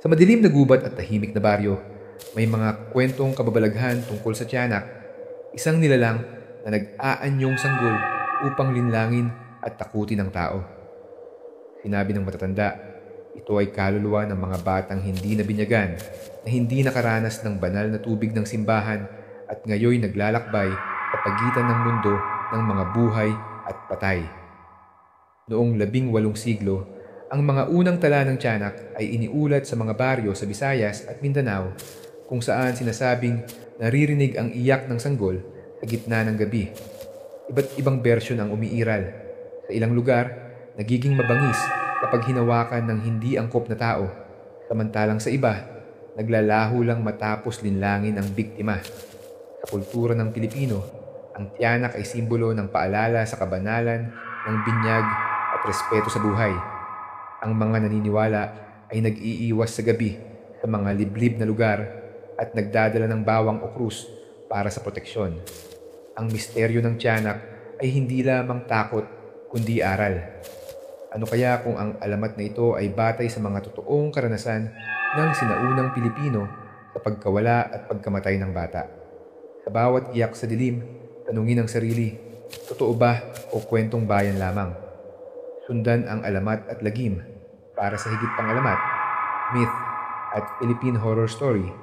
Sa madilim na gubat at tahimik na baryo, may mga kwentong kababalaghan tungkol sa tiyanak, isang nilalang na nag-aanyong sanggol upang linlangin at takutin ang tao. Sinabi ng matatanda, ito ay kaluluwa ng mga batang hindi nabinyagan, na hindi nakaranas ng banal na tubig ng simbahan at ngayoy naglalakbay sa pagitan ng mundo ng mga buhay at patay. Noong 18 siglo, ang mga unang tala ng tiyanak ay iniulat sa mga baryo sa Visayas at Mindanao kung saan sinasabing naririnig ang iyak ng sanggol sa gitna ng gabi. Iba't ibang bersyon ang umiiral. Sa ilang lugar, nagiging mabangis kapag hinawakan ng hindi angkop na tao, samantalang sa iba, naglalaho lang matapos linlangin ang biktima. Sa kultura ng Pilipino, ang tiyanak ay simbolo ng paalala sa kabanalan ng binyag at respeto sa buhay. Ang mga naniniwala ay nag-iiwas sa gabi sa mga liblib na lugar at nagdadala ng bawang o krus para sa proteksyon. Ang misteryo ng tiyanak ay hindi lamang takot kundi aral. Ano kaya kung ang alamat na ito ay batay sa mga totoong karanasan ng sinaunang Pilipino sa pagkawala at pagkamatay ng bata? Sa bawat iyak sa dilim, tanungin ang sarili, totoo ba o kwentong bayan lamang? Sundan ang alamat at lagim para sa higit pang alamat, myth at Philippine horror story.